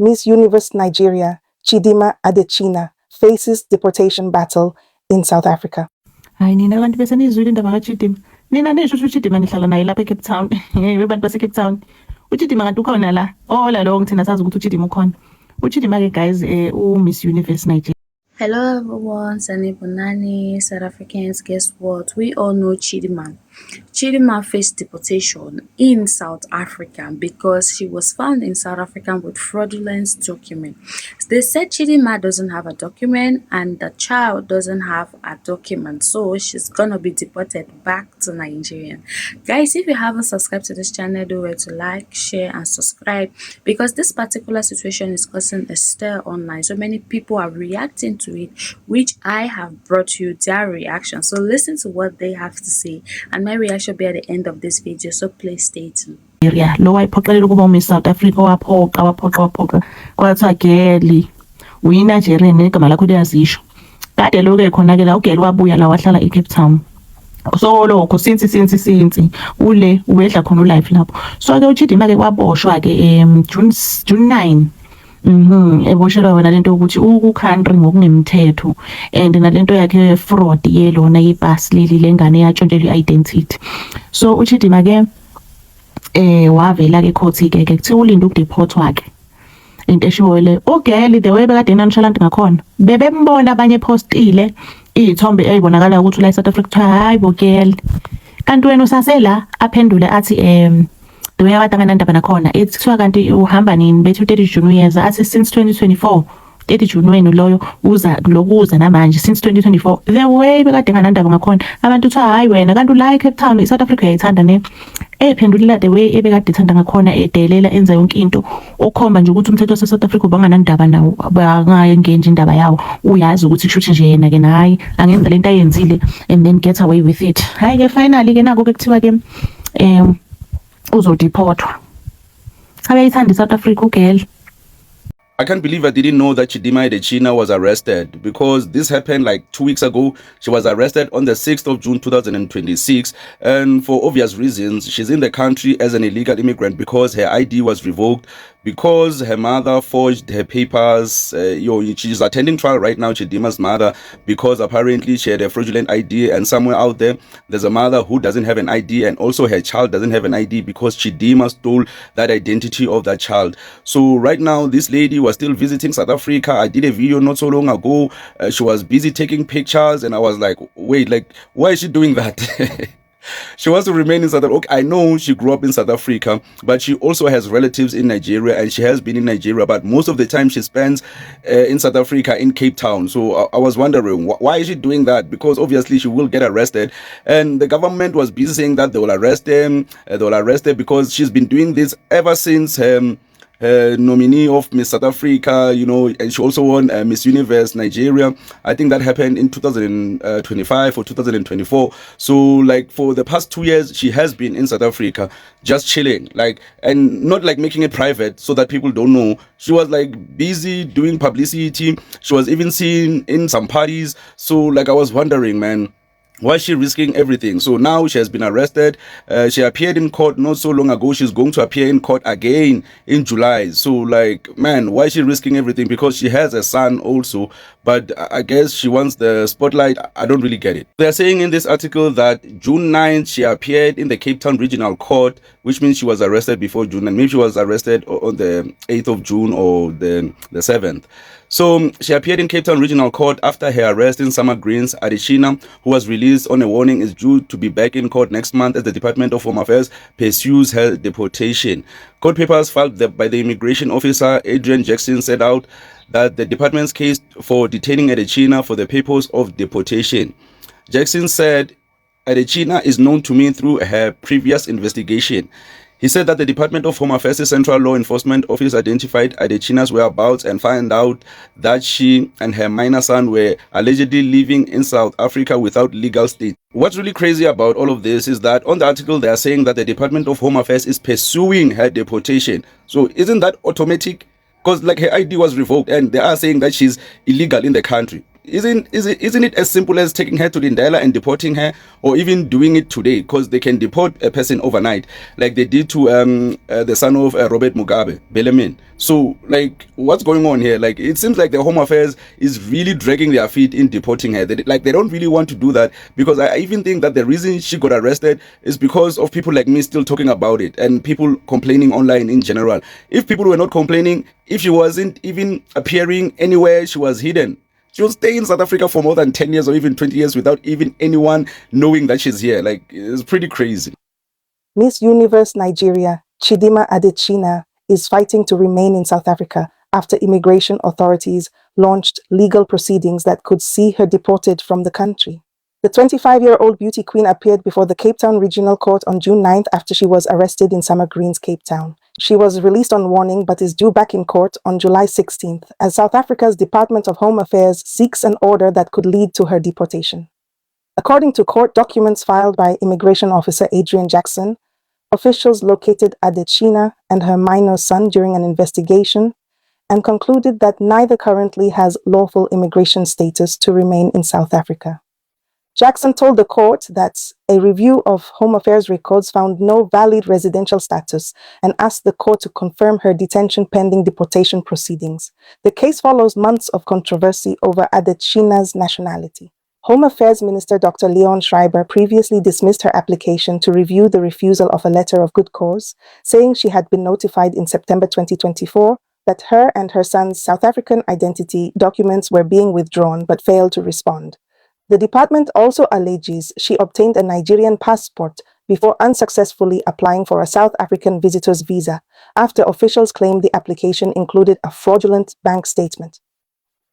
Miss Universe Nigeria, Chidimma faces deportation battle in South Africa. Hayi nina kanti bese nizwile indaba kaChidimma. Nina nisho ukuthi uChidimma nihlala naye lapha eCape Town. Hey bantu base-Cape Town. uChidimma kanti ukhona la. Ola lo ngithina sazi ukuthi uChidimma ukhona. uChidimma ke guys Miss Universe Nigeria. Hello everyone, Sanibonani, South Africans. Guess what? We all know Chidimma. Chidimma faced deportation in South Africa because she was found in South Africa with fraudulent document. They said Chidimma doesn't have a document and the child doesn't have a document, so she's gonna be deported back to Nigeria. Guys, if you haven't subscribed to this channel, do it to like, share and subscribe because this particular situation is causing a stir online. So many people are reacting to it, which I have brought you their reaction. So listen to what they have to say and my reaction will be at the end of this video, so please stay tuned. Lo wayiphoqelela ukuba uMiss South Africa waphoqa kwathiwa Geli uyiNigerian igama lakho liyazisho kade lo-ke khona-ke la uGeli wabuya la wahlala eCape Town so lokho since ule uwehla khona ulive lapho so-ke uChidimma-ke kwaboshwa-ke June 9 eboshelwa wena lento ukuthi uku-country ngokungemthetho and nalento yakhe fraud yelona yebhasi leli lengane yatshontshelwa i-identity. So uChidimma-ke wavela-ke court-ke kuthiwa ulinde ukudeportwa ke into eshiwele uGeli the way bekade nonchalant ngakhona bebembona abanye postile izithombe ezibonakala ukuthi ula eSouth Africa kuthiwa hayi boGeli kanti wena usasela aphendule athi the way abatanganandaba nakhona ethi kuthiwa kanti uhamba nini bethi 30 June uyeza athi since 2024 30 June wena loyo uza namanje since 2024 the way bekade nganandaba ngakhona abantu kuthiwa hayi wena kanti ula eCape Town eSouth Africa uyayithanda ne ephendulela the way ebekade ethanda ngakhona edelela enza yonke into okhomba nje ukuthi umthetho waseSouth Africa ubanganandaba nawo bangayengeni indaba yawo uyazi ukuthi kushuthi nje yena ke nayi angenza lento ayenzile and then get away with it. Hayi ke finally ke nako ke kuthiwa ke uzodeportwa. Akayithanda South Africa uGeli. I can't believe I didn't know that Chidimma was arrested because this happened like 2 weeks ago. She was arrested on the 6th of June 2026 and for obvious reasons she's in the country as an illegal immigrant because her ID was revoked because her mother forged her papers. She's attending trial right now, Chidimma's mother, because apparently she had a fraudulent ID and somewhere out there's a mother who doesn't have an ID and also her child doesn't have an ID because Chidimma stole that identity of that child. So right now this lady was still visiting South Africa. I did a video not so long ago. She was busy taking pictures and I was like, wait, like why is she doing that? She wants to remain in South Africa. Okay, I know she grew up in South Africa, but she also has relatives in Nigeria and she has been in Nigeria, but most of the time she spends in South Africa, in Cape Town. So I was wondering, why is she doing that? Because obviously she will get arrested and the government was busy saying that they will arrest them, because she's been doing this ever since nominee of Miss South Africa, and she also won Miss Universe Nigeria. I think that happened in 2025 or 2024. So like for the past 2 years, she has been in South Africa just chilling, and not like making it private so that people don't know. She was like busy doing publicity. She was even seen in some parties. So like I was wondering, man, why is she risking everything? So now she has been arrested. She appeared in court not so long ago. She's going to appear in court again in July. So like, man, why is she risking everything? Because she has a son also. But I guess she wants the spotlight. I don't really get it. They're saying in this article that June 9th, she appeared in the Cape Town Regional Court, which means she was arrested before June. And maybe she was arrested on the 8th of June or the 7th. So she appeared in Cape Town Regional Court after her arrest in Summer Greens. Adesina, who was released on a warning, is due to be back in court next month as the Department of Home Affairs pursues her deportation. Court papers filed by the immigration officer, Adrian Jackson, set out that the department's case for detaining Adesina for the purpose of deportation. Jackson said, Adesina is known to me through her previous investigation. He said that the Department of Home Affairs Central Law Enforcement Office identified Adesina's whereabouts and found out that she and her minor son were allegedly living in South Africa without legal status. What's really crazy about all of this is that on the article they are saying that the Department of Home Affairs is pursuing her deportation. So isn't that automatic? Because like her ID was revoked and they are saying that she's illegal in the country. isn't it as simple as taking her to Lindela and deporting her, or even doing it today? Because they can deport a person overnight, like they did to the son of Robert Mugabe, Bellarmine. So, like, what's going on here? Like, it seems like the Home Affairs is really dragging their feet in deporting her. They don't really want to do that, because I even think that the reason she got arrested is because of people like me still talking about it and people complaining online in general. If people were not complaining, if she wasn't even appearing anywhere, she was hidden. She'll stay in South Africa for more than 10 years or even 20 years without even anyone knowing that she's here. Like, it's pretty crazy. Miss Universe Nigeria, Chidimma Adechina, is fighting to remain in South Africa after immigration authorities launched legal proceedings that could see her deported from the country. The 25-year-old beauty queen appeared before the Cape Town Regional Court on June 9th after she was arrested in Summer Greens, Cape Town. She was released on warning but is due back in court on July 16th as South Africa's Department of Home Affairs seeks an order that could lead to her deportation. According to court documents filed by Immigration Officer Adrian Jackson, officials located Adechina and her minor son during an investigation and concluded that neither currently has lawful immigration status to remain in South Africa. Jackson told the court that a review of Home Affairs records found no valid residential status and asked the court to confirm her detention pending deportation proceedings. The case follows months of controversy over Adechina's nationality. Home Affairs Minister Dr. Leon Schreiber previously dismissed her application to review the refusal of a letter of good cause, saying she had been notified in September 2024 that her and her son's South African identity documents were being withdrawn but failed to respond. The department also alleges she obtained a Nigerian passport before unsuccessfully applying for a South African visitor's visa after officials claimed the application included a fraudulent bank statement.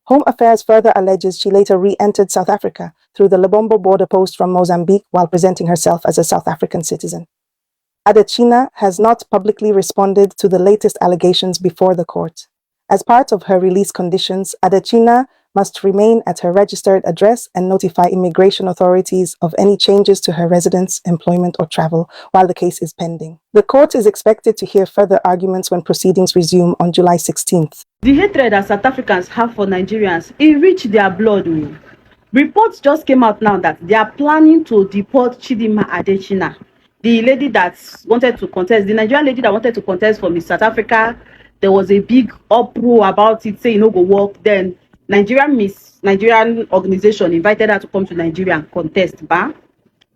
Home Affairs further alleges she later re-entered South Africa through the Lebombo border post from Mozambique while presenting herself as a South African citizen. Adechina has not publicly responded to the latest allegations before the court. As part of her release conditions, Adechina must remain at her registered address and notify immigration authorities of any changes to her residence, employment, or travel while the case is pending. The court is expected to hear further arguments when proceedings resume on July 16th. The hatred that South Africans have for Nigerians, it reached their blood. Reports just came out now that they are planning to deport Chidimma Adechina, the lady that wanted to contest, the Nigerian lady that wanted to contest for Miss South Africa. There was a big uproar about it, saying no go work. Then Nigerian organization invited her to come to Nigeria and contest.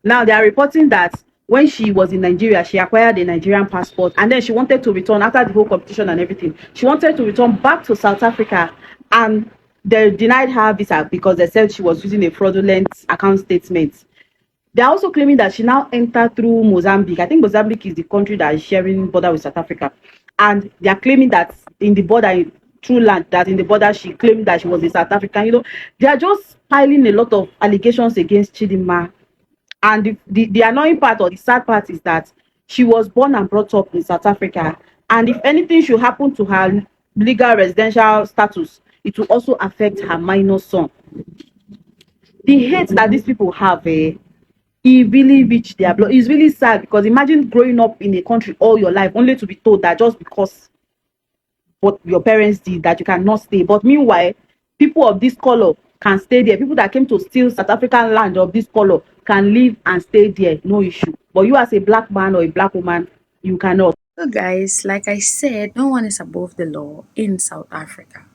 Now they are reporting that when she was in Nigeria, she acquired a Nigerian passport, and then she wanted to return after the whole competition and everything. She wanted to return back to South Africa, and they denied her visa because they said she was using a fraudulent account statement. They are also claiming that she now entered through Mozambique. I think Mozambique is the country that is sharing border with South Africa, and they are claiming that in the border, through land, that in the border she claimed that she was a South African. They are just piling a lot of allegations against Chidimma. And the annoying part or the sad part is that she was born and brought up in South Africa. And if anything should happen to her legal residential status, it will also affect her minor son. The hate that these people have, it really reached their blood. It's really sad, because imagine growing up in a country all your life only to be told that just because what your parents did that you cannot stay. But meanwhile, people of this color can stay there. People that came to steal South African land of this color can live and stay there, no issue. But you as a black man or a black woman, you cannot. So guys, like I said, no one is above the law in South Africa.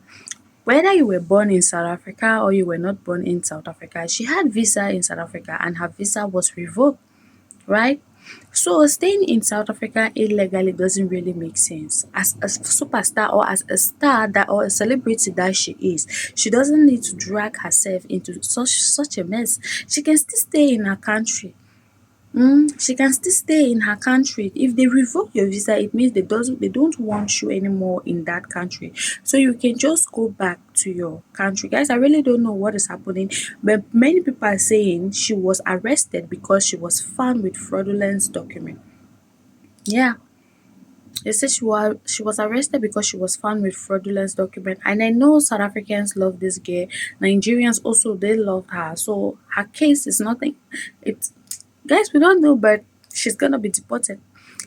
Whether you were born in South Africa or you were not born in South Africa, she had visa in South Africa and her visa was revoked, right? So staying in South Africa illegally doesn't really make sense. As a superstar or as a star that or a celebrity that she is, she doesn't need to drag herself into such a mess. She can still stay in her country. She can still stay in her country. If they revoke your visa, it means they don't want you anymore in that country. So you can just go back to your country. Guys, I really don't know what is happening, but many people are saying she was arrested because she was found with fraudulent document. Yeah. They said she was arrested because she was found with fraudulent document. And I know South Africans love this girl. Nigerians also, they love her. So her case is nothing. It's Guys, we don't know, but she's gonna be deported.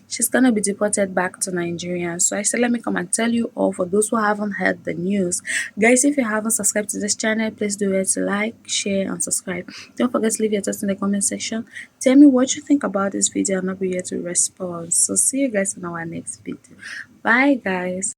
she's gonna be deported back to Nigeria. So I said, let me come and tell you all. For those who haven't heard the news, guys, if you haven't subscribed to this channel, please do it. Like, share, and subscribe. Don't forget to leave your thoughts in the comment section. Tell me what you think about this video, and I'll be here to respond. So see you guys in our next video. Bye, guys.